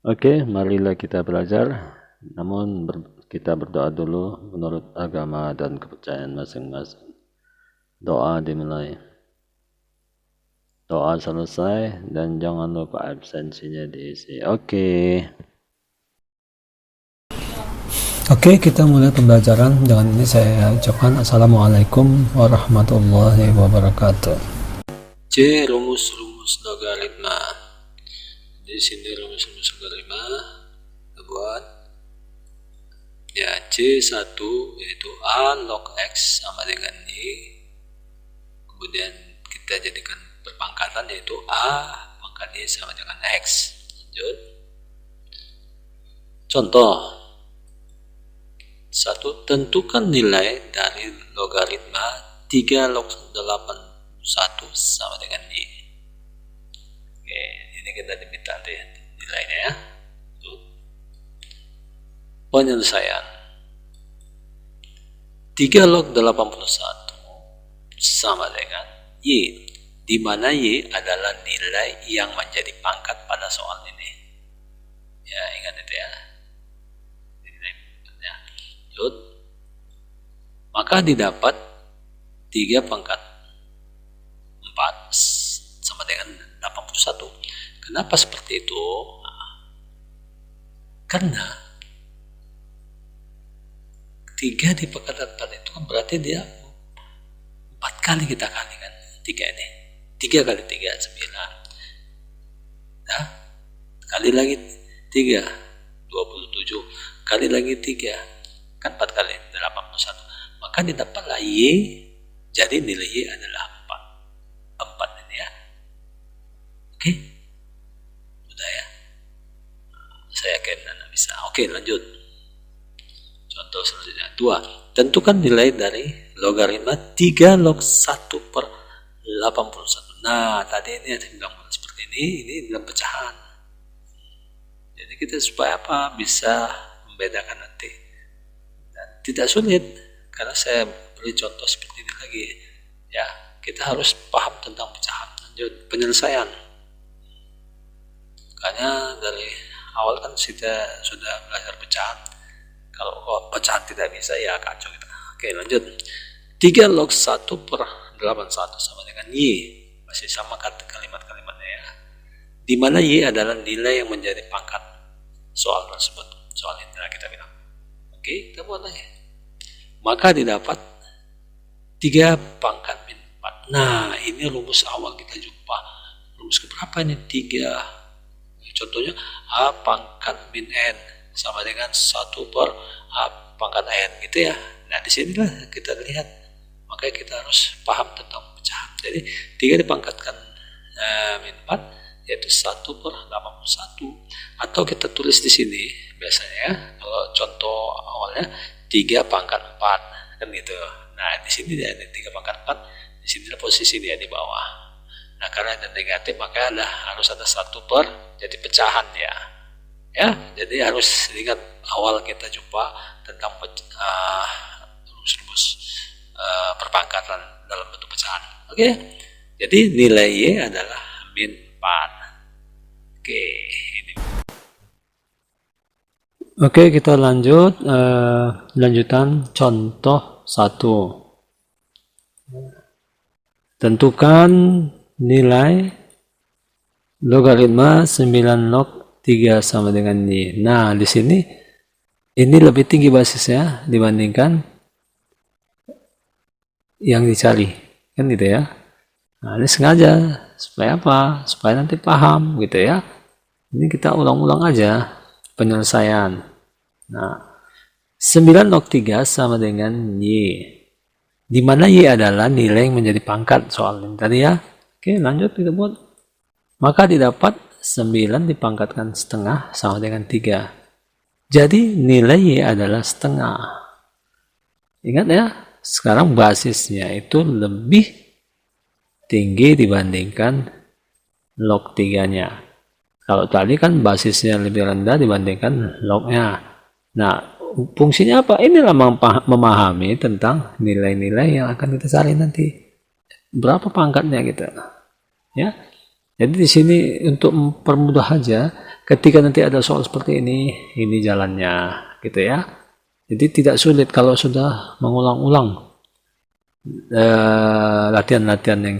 Oke, marilah kita belajar. Namun kita berdoa dulu menurut agama dan kepercayaan masing-masing. Doa dimulai. Doa selesai dan jangan lupa absensinya diisi. Oke. Oke, kita mulai pembelajaran. Dengan ini saya ucapkan Assalamualaikum warahmatullahi wabarakatuh. C. Rumus-rumus logaritma. Di sini rumus-rumus logaritma kita buat. Ya, C1 yaitu A log X sama dengan Y. Kemudian kita jadikan berpangkatan yaitu A pangkat Y sama dengan X. Lanjut. Contoh. 1. Tentukan nilai dari logaritma 3 log 81 sama dengan Y. Oke, ini kita diminta nilainya ya. Penyelesaian. 3 log 81 sama dengan Y, di mana Y adalah nilai yang menjadi pangkat pada soal ini. Ya, ingat itu ya. Maka didapat 3 pangkat 4 sama dengan 81. Kenapa seperti itu? Karena 3 di pangkat 4 itu kan berarti dia 4 kali kita kalikan 3 ini. 3 kali 3 9. Nah, kali lagi 3 27. Kali lagi 3 kan 4 kali 81. Maka didapatlah Y, jadi nilai Y adalah 4 ini ya. Oke, mudah ya, saya yakin Anda bisa. Oke, lanjut. Contoh selanjutnya 2. Tentukan nilai dari logaritma 3 log 1 per 81. Nah, tadi ini ada bilang seperti ini dalam pecahan. Jadi kita supaya apa? Bisa membedakan nanti. Dan tidak sulit. Karena saya beri contoh seperti ini lagi ya, kita harus paham tentang pecahan. Lanjut, penyelesaian. Karena dari awal kan kita sudah belajar pecahan. Kalau pecahan tidak bisa ya kacau kita. Oke, lanjut. 3 log 1 per 81 sama dengan Y. Masih sama kalimat-kalimatnya ya. Di mana Y adalah nilai yang menjadi pangkat soal tersebut. Soal ini kita bilang. Oke, kita buat lagi. Maka didapat 3 pangkat min 4. Nah, ini rumus awal kita jumpa. Rumus keberapa ini? 3. Contohnya A pangkat min N sama dengan 1 per A pangkat N gitu ya. Nah, disinilah kita lihat. Makanya kita harus paham tentang pecahan. Jadi 3 dipangkatkan min 4 yaitu 1 per 81. Atau kita tulis di sini biasanya ya. Kalau contoh awalnya 3 pangkat 4 kan gitu. Nah, di sini dia ada 3 pangkat 4, di sini posisi dia di bawah. Nah, karena ada negatif maka harus ada 1 per, jadi pecahan ya. Ya, jadi harus ingat awal kita jumpa tentang rumus-rumus perpangkatan dalam bentuk pecahan. Oke. Jadi nilai Y adalah min 4. Oke, ini. Oke, kita lanjut. Lanjutan contoh 1. Tentukan nilai logaritma 9 log 3 sama dengan Y. Nah, di sini ini lebih tinggi basisnya dibandingkan yang dicari. Kan gitu ya. Nah, ini sengaja supaya apa? Supaya nanti paham gitu ya. Ini kita ulang-ulang aja penyelesaian. Nah, 9 log 3 sama dengan Y. Di mana Y adalah nilai yang menjadi pangkat soal ini tadi ya. Oke, lanjut kita buat. Maka didapat 9 dipangkatkan setengah sama dengan 3. Jadi nilai Y adalah setengah. Ingat ya, sekarang basisnya itu lebih tinggi dibandingkan log 3-nya. Kalau tadi kan basisnya lebih rendah dibandingkan lognya. Nah, fungsinya apa? Inilah memahami tentang nilai-nilai yang akan kita cari nanti. Berapa pangkatnya gitu. Ya. Jadi di sini untuk mempermudah aja, ketika nanti ada soal seperti ini jalannya gitu ya. Jadi tidak sulit kalau sudah mengulang-ulang latihan-latihan yang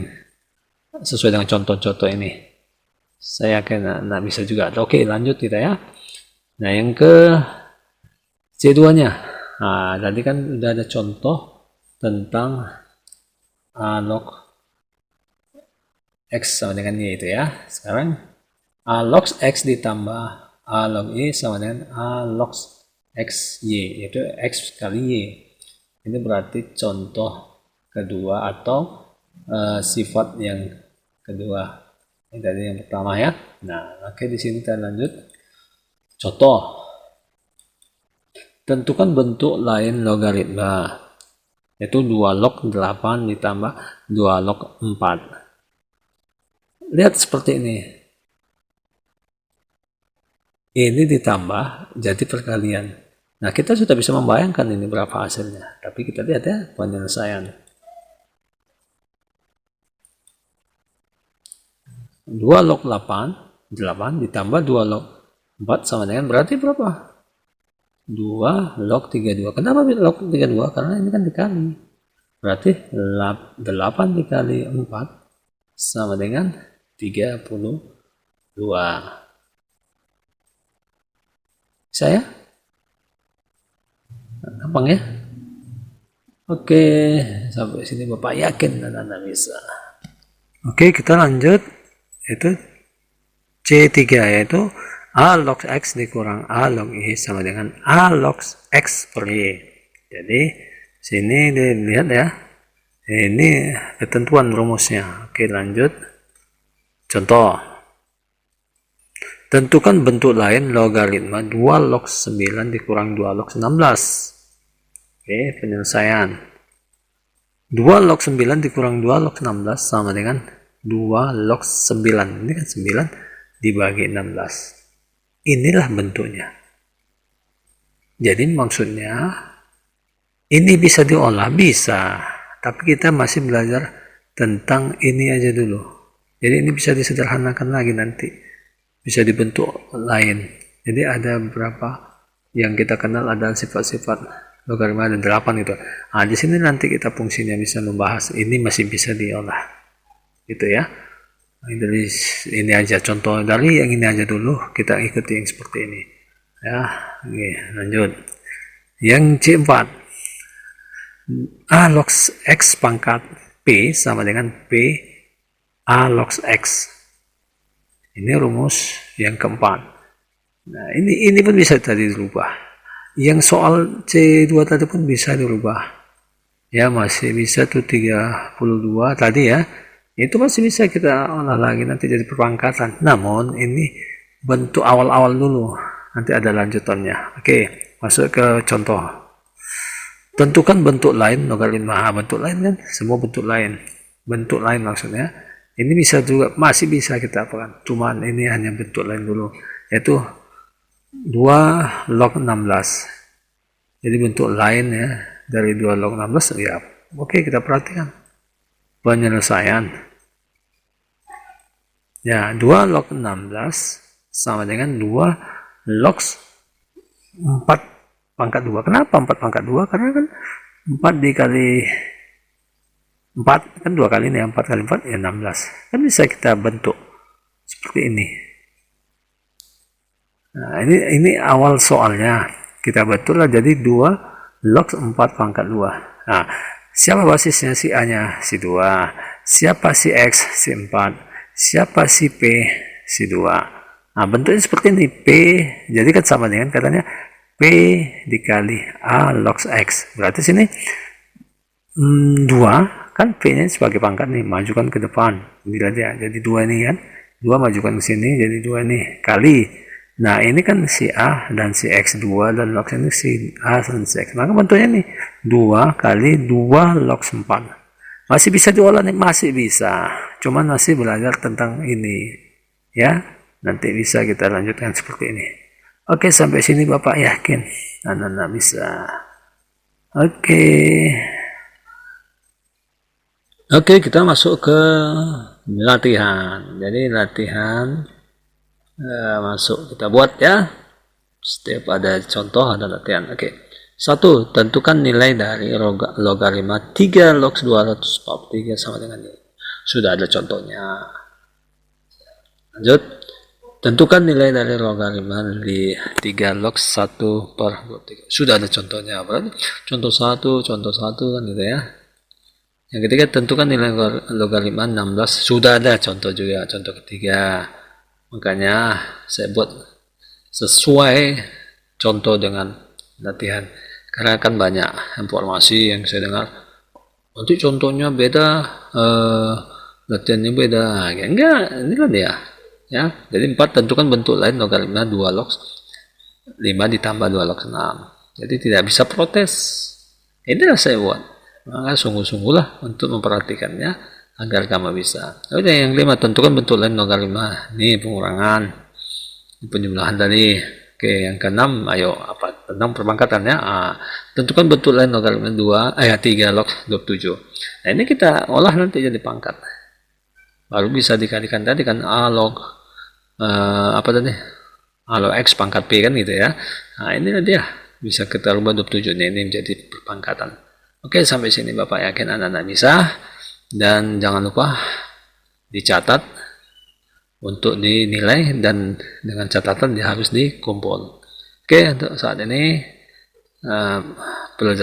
sesuai dengan contoh-contoh ini. Saya yakin nah, bisa juga. Oke, lanjut kita ya. Nah, yang ke C2-nya. Nah, tadi kan udah ada contoh tentang A log X sama dengan Y itu ya. Sekarang A log X ditambah A log Y sama dengan A log X Y, yaitu X kali Y. Ini berarti contoh kedua atau sifat yang kedua. Ini tadi yang pertama ya. Nah, oke, di sini kita lanjut. Contoh. Tentukan bentuk lain logaritma, yaitu 2 log 8 ditambah 2 log 4. Lihat seperti ini. Ini ditambah jadi perkalian. Nah, kita sudah bisa membayangkan ini berapa hasilnya. Tapi kita lihat ya penyelesaian. 2 log 8 ditambah 2 log 4 sama dengan berarti berapa? 2 log 32. Kenapa log 32? Karena ini kan dikali. Berarti 8 dikali 4 sama dengan 32. Saya? Gampang ya? Oke, sampai sini Bapak yakin dan Anda bisa. Oke, kita lanjut. Itu C3, yaitu A log X dikurang A log Y sama dengan A log X per Y. Jadi sini dilihat ya, ini ketentuan rumusnya. Oke, lanjut. Contoh, tentukan bentuk lain logaritma 2 log 9 dikurang 2 log 16. Oke, penyelesaian. 2 log 9 dikurang 2 log 16 sama dengan 2 log 9. Ini kan 9 dibagi 16. Inilah bentuknya. Jadi maksudnya ini bisa diolah, bisa. Tapi kita masih belajar tentang ini aja dulu. Jadi ini bisa disederhanakan lagi nanti. Bisa dibentuk lain. Jadi ada beberapa yang kita kenal, ada sifat-sifat logaritma ada 8 itu. Nah, di sini nanti kita fungsinya bisa membahas. Ini masih bisa diolah. Gitu ya. Dari ini aja contoh, dari yang ini aja dulu kita ikuti yang seperti ini ya. Oke, lanjut yang C4. A log X pangkat P sama dengan P A log X. Ini rumus yang keempat. Nah, ini pun bisa tadi dirubah. Yang soal C2 tadi pun bisa dirubah ya, masih bisa tuh 32 tadi ya. Itu masih bisa kita olah lagi nanti jadi perpangkatan. Namun ini bentuk awal-awal dulu, nanti ada lanjutannya. Oke, masuk ke contoh. Tentukan bentuk lain logaritma. Bentuk lain kan semua bentuk lain. Bentuk lain maksudnya ini bisa juga, masih bisa kita apakan. Cuman ini hanya bentuk lain dulu, yaitu 2 log 16. Jadi bentuk lain ya dari 2 log 16 ya. Oke, kita perhatikan penyelesaian ya. 2 log 16 sama dengan 2 log 4 pangkat 2. Kenapa 4 pangkat 2? Karena kan 4 dikali 4 kan 2 kali ini, 4 kali 4 ya 16. Kan bisa kita bentuk seperti ini. Nah, ini awal soalnya kita betul lah, jadi 2 log 4 pangkat 2. Nah, siapa basisnya? Si A nya si 2, siapa si X si 4, siapa si P si 2. Nah, bentuknya seperti ini. P jadi kan sama dengan katanya P dikali A log X. Berarti sini 2 kan P nya sebagai pangkat nih, majukan ke depan dia, jadi 2 ini kan, 2 majukan ke sini jadi 2 nih kali. Nah, ini kan si A dan si X 2 dan log ini si A dan si X. Maka bentuknya nih 2 kali 2 log 4. Masih bisa diolah nih, masih bisa. Cuman masih belajar tentang ini. Ya, nanti bisa kita lanjutkan seperti ini. Oke, sampai sini Bapak yakin anak-anak bisa. Oke. Oke, kita masuk ke latihan. Jadi latihan masuk kita buat ya. Setiap ada contoh ada latihan. Oke. 1. Tentukan nilai dari logaritma 3 log 243 sama dengan ini. Sudah ada contohnya. Lanjut. Tentukan nilai dari logaritma di 3 log 1 per 23. Sudah ada contohnya. Berarti contoh 1 kan gitu ya. Yang ketiga, tentukan nilai logaritma 16. Sudah ada contoh juga, contoh ketiga. Makanya saya buat sesuai contoh dengan latihan. Karena kan banyak informasi yang saya dengar. Nanti contohnya beda, latihannya beda. Enggak, ini kan ya. Jadi 4, tentukan bentuk lain logaritma 2 log 5 ditambah 2 log 6. Jadi tidak bisa protes. Inilah saya buat. Maka sungguh-sungguhlah untuk memperhatikannya agar kamu bisa. Oke, yang 5, tentukan bentuk lain logaritma. Ini pengurangan, penjumlahan tadi. Oke, yang ke-6, ayo apa? Tentang perpangkatan ya. Tentukan bentuk lain logaritma 3 log 27. Nah, ini kita olah nanti jadi pangkat. Baru bisa dikalikan tadi kan A log A log X pangkat P kan gitu ya. Nah, ini dia bisa kita rubah 27 ini menjadi perpangkatan. Oke, sampai sini Bapak yakin anak-anak bisa. Dan jangan lupa dicatat untuk dinilai dan dengan catatan dia harus dikumpul. Oke, untuk saat ini pelajaran